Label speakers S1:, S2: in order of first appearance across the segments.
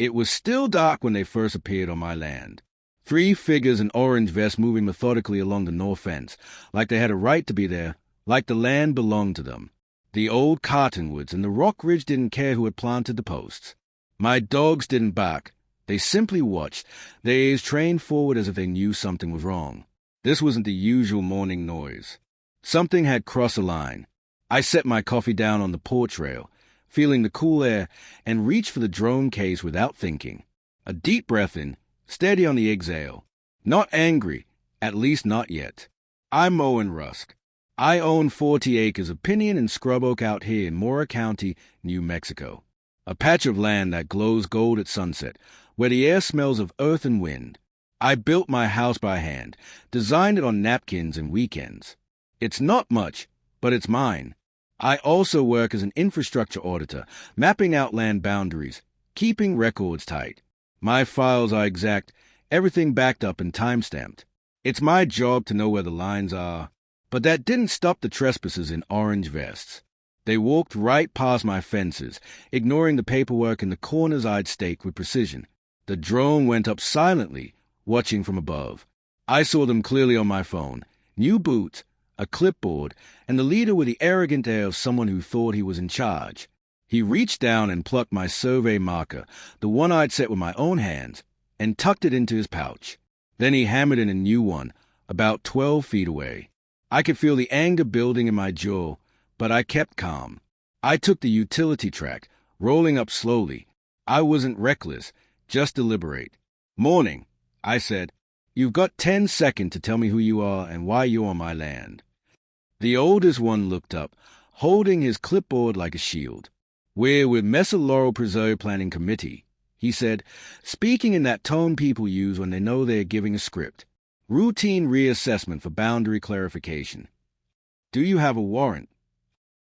S1: It was still dark when they first appeared on my land. 3 figures in orange vests moving methodically along the north fence, like they had a right to be there, like the land belonged to them. The old cottonwoods and the rock ridge didn't care who had planted the posts. My dogs didn't bark. They simply watched, their ears trained forward as if they knew something was wrong. This wasn't the usual morning noise. Something had crossed a line. I set my coffee down on the porch rail, feeling the cool air, and reached for the drone case without thinking. A deep breath in, steady on the exhale. Not angry, at least not yet. I'm Owen Rusk. I own 40 acres of pinyon and scrub oak out here in Mora County, New Mexico. A patch of land that glows gold at sunset, where the air smells of earth and wind. I built my house by hand, designed it on napkins and weekends. It's not much, but it's mine. I also work as an infrastructure auditor, mapping out land boundaries, keeping records tight. My files are exact, everything backed up and time-stamped. It's my job to know where the lines are. But that didn't stop the trespassers in orange vests. They walked right past my fences, ignoring the paperwork in the corners I'd staked with precision. The drone went up silently, watching from above. I saw them clearly on my phone. New boots, a clipboard, and the leader with the arrogant air of someone who thought he was in charge. He reached down and plucked my survey marker, the one I'd set with my own hands, and tucked it into his pouch. Then he hammered in a new one, about 12 feet away. I could feel the anger building in my jaw, but I kept calm. I took the utility track, rolling up slowly. I wasn't reckless, just deliberate. "Morning," I said. "You've got 10 seconds to tell me who you are and why you're on my land." The oldest one looked up, holding his clipboard like a shield. "We're with Mesa Laurel Preserve Planning Committee," he said, speaking in that tone people use when they know they're giving a script. "Routine reassessment for boundary clarification." "Do you have a warrant?"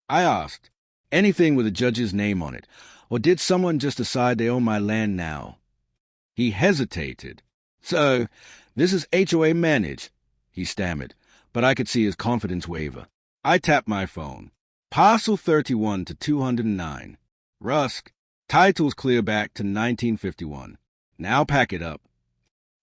S1: I asked. "Anything with a judge's name on it, or did someone just decide they own my land now?" He hesitated. "So, this is HOA managed," he stammered, but I could see his confidence waver. I tapped my phone. "Parcel 31 to 209. Rusk. Title's clear back to 1951. Now pack it up."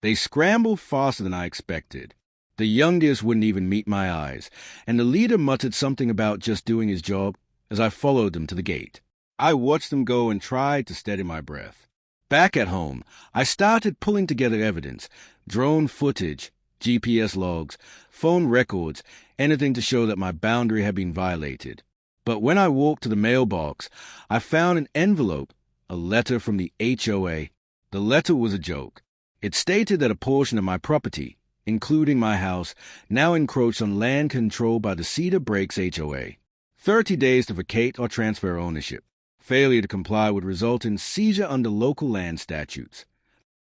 S1: They scrambled faster than I expected. The youngest wouldn't even meet my eyes, and the leader muttered something about just doing his job as I followed them to the gate. I watched them go and tried to steady my breath. Back at home, I started pulling together evidence, drone footage, GPS logs, phone records, anything to show that my boundary had been violated. But when I walked to the mailbox, I found an envelope, a letter from the HOA. The letter was a joke. It stated that a portion of my property, including my house, now encroached on land controlled by the Cedar Breaks HOA. 30 days to vacate or transfer ownership. Failure to comply would result in seizure under local land statutes.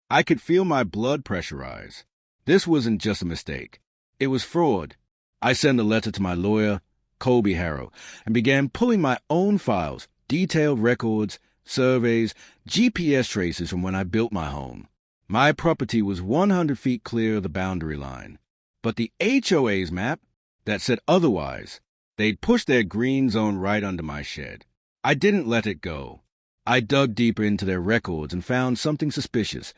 S1: I could feel my blood pressure rise. This wasn't just a mistake. It was fraud. I sent the letter to my lawyer, Colby Harrow, and began pulling my own files, detailed records, surveys, GPS traces from when I built my home. My property was 100 feet clear of the boundary line. But the HOA's map, that said otherwise. They'd pushed their green zone right under my shed. I didn't let it go. I dug deeper into their records and found something suspicious.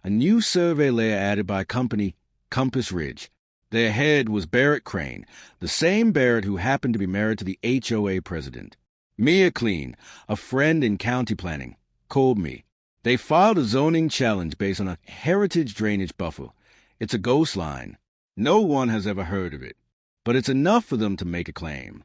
S1: A new survey layer added by company Compass Ridge. Their head was Barrett Crane, the same Barrett who happened to be married to the HOA president. Mia Clean, a friend in county planning, called me. They filed a zoning challenge based on a heritage drainage buffer. It's a ghost line. No one has ever heard of it, but it's enough for them to make a claim.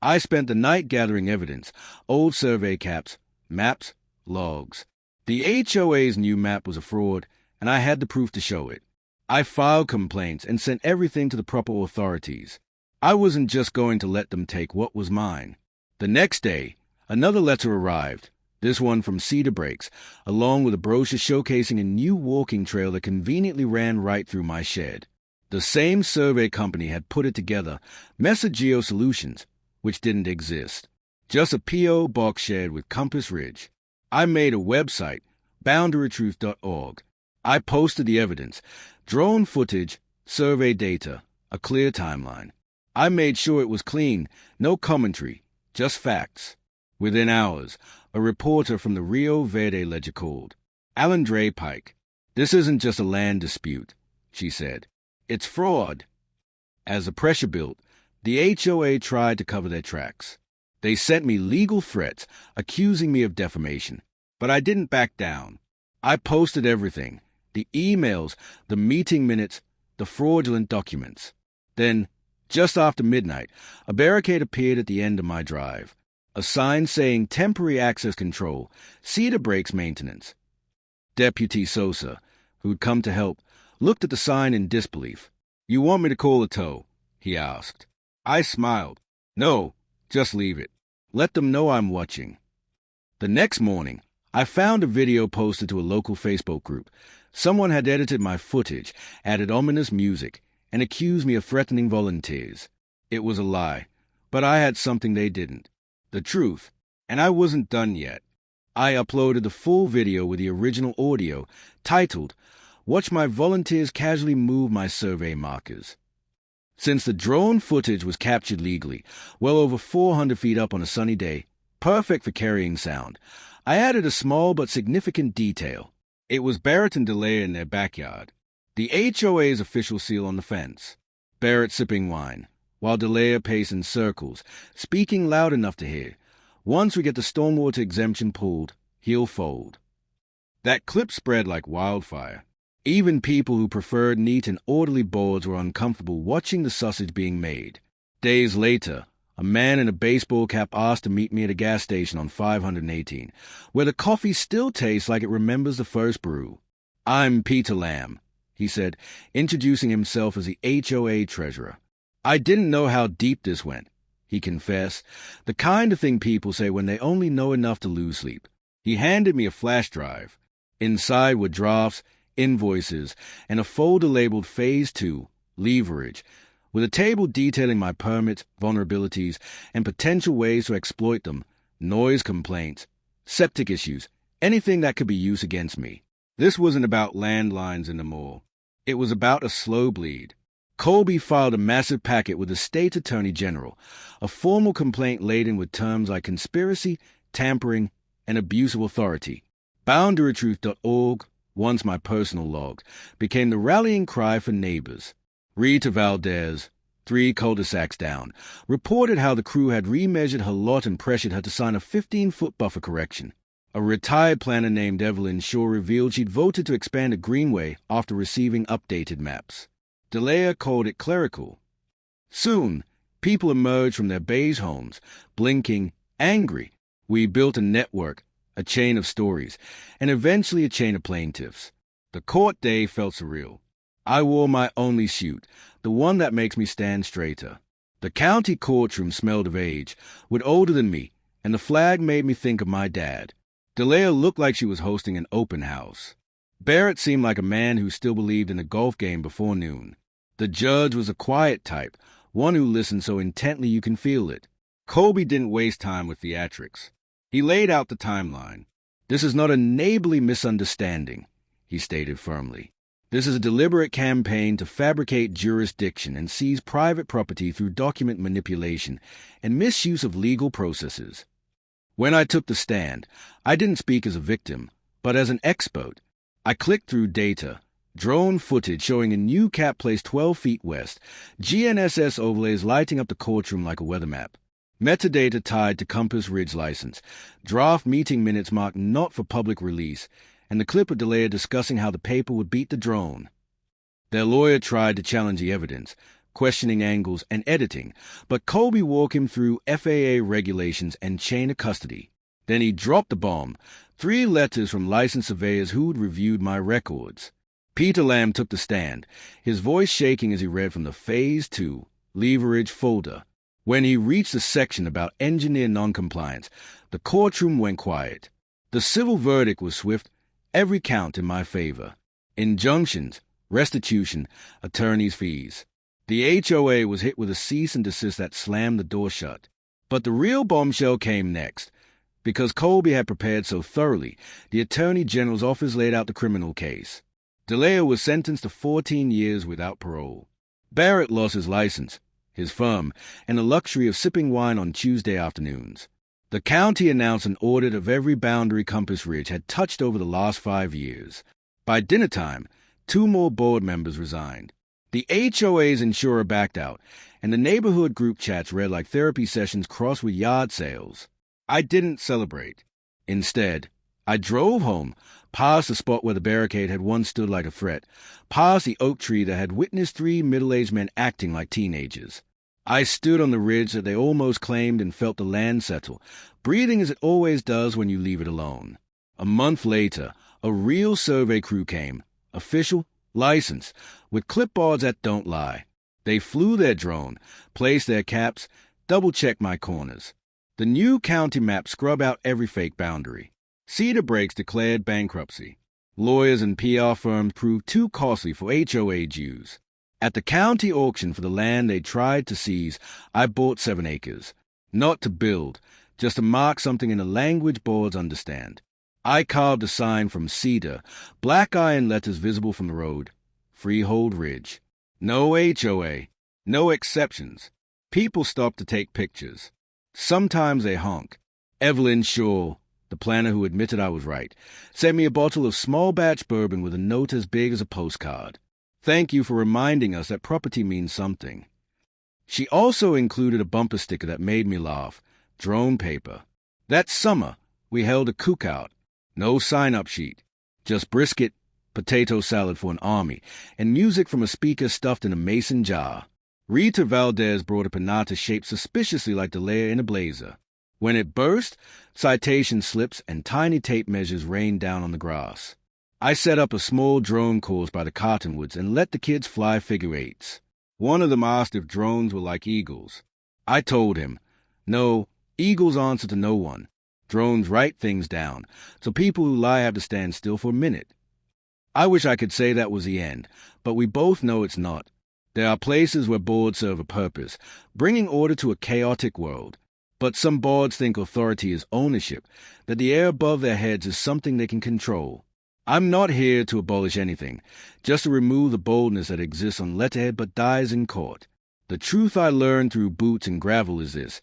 S1: I spent the night gathering evidence, old survey caps, maps, logs. The HOA's new map was a fraud, and I had the proof to show it. I filed complaints and sent everything to the proper authorities. I wasn't just going to let them take what was mine. The next day, another letter arrived, this one from Cedar Breaks, along with a brochure showcasing a new walking trail that conveniently ran right through my shed. The same survey company had put it together, Mesa Geo Solutions, which didn't exist. Just a P.O. box shed with Compass Ridge. I made a website, boundarytruth.org. I posted the evidence, drone footage, survey data, a clear timeline. I made sure it was clean, no commentary, just facts. Within hours, a reporter from the Rio Verde Ledger called. Alan Dre Pike. This isn't just a land dispute, she said. It's fraud. As the pressure built, the HOA tried to cover their tracks. They sent me legal threats, accusing me of defamation. But I didn't back down. I posted everything. The emails, the meeting minutes, the fraudulent documents. Then, just after midnight, a barricade appeared at the end of my drive. A sign saying temporary access control, cedar brakes maintenance. Deputy Sosa, who'd come to help, looked at the sign in disbelief. You want me to call a tow? He asked. I smiled. No, just leave it. Let them know I'm watching. The next morning, I found a video posted to a local Facebook group. Someone had edited my footage, added ominous music, and accused me of threatening volunteers. It was a lie, but I had something they didn't. The truth, and I wasn't done yet. I uploaded the full video with the original audio, titled, Watch My Volunteers Casually Move My Survey Markers. Since the drone footage was captured legally, well over 400 feet up on a sunny day, perfect for carrying sound, I added a small but significant detail. It was Barrett and DeLea in their backyard. The HOA's official seal on the fence. Barrett sipping wine, while DeLea paced in circles, speaking loud enough to hear. Once we get the stormwater exemption pulled, he'll fold. That clip spread like wildfire. Even people who preferred neat and orderly boards were uncomfortable watching the sausage being made. Days later, a man in a baseball cap asked to meet me at a gas station on 518, where the coffee still tastes like it remembers the first brew. I'm Peter Lamb, he said, introducing himself as the HOA treasurer. I didn't know how deep this went, he confessed, the kind of thing people say when they only know enough to lose sleep. He handed me a flash drive. Inside were drafts, invoices, and a folder labeled Phase 2, Leverage, with a table detailing my permits, vulnerabilities, and potential ways to exploit them, noise complaints, septic issues, anything that could be used against me. This wasn't about landlines in the mall. It was about a slow bleed. Colby filed a massive packet with the state attorney general, a formal complaint laden with terms like conspiracy, tampering, and abuse of authority. BoundaryTruth.org, once my personal log, became the rallying cry for neighbors. Rita Valdez, 3 cul-de-sacs down, reported how the crew had remeasured her lot and pressured her to sign a 15-foot buffer correction. A retired planner named Evelyn Shaw revealed she'd voted to expand a greenway after receiving updated maps. DeLea called it clerical. Soon, people emerged from their beige homes, blinking, angry. We built a network, a chain of stories, and eventually a chain of plaintiffs. The court day felt surreal. I wore my only suit, the one that makes me stand straighter. The county courtroom smelled of age, with older than me, and the flag made me think of my dad. DeLea looked like she was hosting an open house. Barrett seemed like a man who still believed in a golf game before noon. The judge was a quiet type, one who listened so intently you can feel it. Colby didn't waste time with theatrics. He laid out the timeline. This is not a neighborly misunderstanding, he stated firmly. This is a deliberate campaign to fabricate jurisdiction and seize private property through document manipulation and misuse of legal processes. When I took the stand, I didn't speak as a victim, but as an expert. I clicked through data, drone footage showing a new cap placed 12 feet west, GNSS overlays lighting up the courtroom like a weather map, metadata tied to Compass Ridge license, draft meeting minutes marked not for public release, and the clip of DeLea discussing how the paper would beat the drone. Their lawyer tried to challenge the evidence, questioning angles and editing, but Colby walked him through FAA regulations and chain of custody. Then he dropped the bomb, 3 letters from licensed surveyors who'd reviewed my records. Peter Lamb took the stand, his voice shaking as he read from the Phase 2, Leverage folder. When he reached the section about engineer noncompliance, the courtroom went quiet. The civil verdict was swift, every count in my favor. Injunctions, restitution, attorney's fees. The HOA was hit with a cease and desist that slammed the door shut. But the real bombshell came next. Because Colby had prepared so thoroughly, the Attorney General's office laid out the criminal case. DeLea was sentenced to 14 years without parole. Barrett lost his license, his firm, and the luxury of sipping wine on Tuesday afternoons. The county announced an audit of every boundary Compass Ridge had touched over the last 5 years. By dinner time, 2 more board members resigned. The HOA's insurer backed out, and the neighborhood group chats read like therapy sessions crossed with yard sales. I didn't celebrate. Instead, I drove home, past the spot where the barricade had once stood like a threat, past the oak tree that had witnessed 3 middle-aged men acting like teenagers. I stood on the ridge that they almost claimed and felt the land settle, breathing as it always does when you leave it alone. A month later, a real survey crew came, official, licensed, with clipboards that don't lie. They flew their drone, placed their caps, double-checked my corners. The new county map scrubbed out every fake boundary. Cedar Breaks declared bankruptcy. Lawyers and PR firms proved too costly for HOA dues. At the county auction for the land they tried to seize, I bought 7 acres. Not to build, just to mark something in a language boards understand. I carved a sign from cedar, black iron letters visible from the road. Freehold Ridge. No HOA. No exceptions. People stop to take pictures. Sometimes they honk. Evelyn Shaw, the planner who admitted I was right, sent me a bottle of small batch bourbon with a note as big as a postcard. Thank you for reminding us that property means something. She also included a bumper sticker that made me laugh. Drone paper. That summer, we held a cookout. No sign-up sheet. Just brisket, potato salad for an army, and music from a speaker stuffed in a mason jar. Rita Valdez brought a pinata shaped suspiciously like the layer in a blazer. When it burst, citation slips and tiny tape measures rained down on the grass. I set up a small drone course by the cottonwoods and let the kids fly figure eights. One of them asked if drones were like eagles. I told him, no, eagles answer to no one. Drones write things down, so people who lie have to stand still for a minute. I wish I could say that was the end, but we both know it's not. There are places where boards serve a purpose, bringing order to a chaotic world. But some boards think authority is ownership, that the air above their heads is something they can control. I'm not here to abolish anything, just to remove the boldness that exists on letterhead but dies in court. The truth I learned through boots and gravel is this.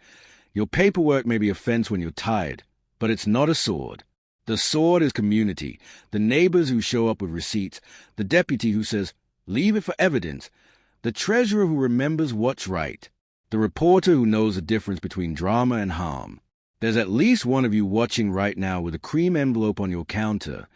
S1: Your paperwork may be a fence when you're tired, but it's not a sword. The sword is community, the neighbors who show up with receipts, the deputy who says, leave it for evidence, the treasurer who remembers what's right, the reporter who knows the difference between drama and harm. There's at least one of you watching right now with a cream envelope on your counter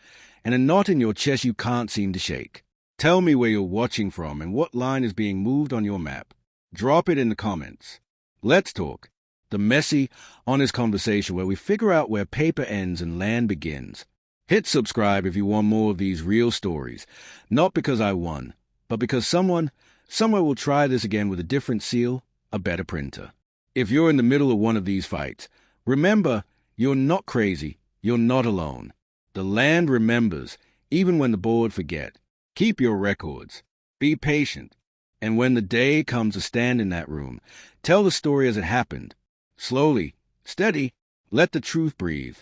S1: and a knot in your chest you can't seem to shake. Tell me where you're watching from and what line is being moved on your map. Drop it in the comments. Let's talk. The messy, honest conversation where we figure out where paper ends and land begins. Hit subscribe if you want more of these real stories, not because I won, but because someone, somewhere will try this again with a different seal, a better printer. If you're in the middle of one of these fights, remember, you're not crazy, you're not alone. The land remembers, even when the board forget. Keep your records. Be patient. And when the day comes to stand in that room, tell the story as it happened. Slowly, steady, let the truth breathe.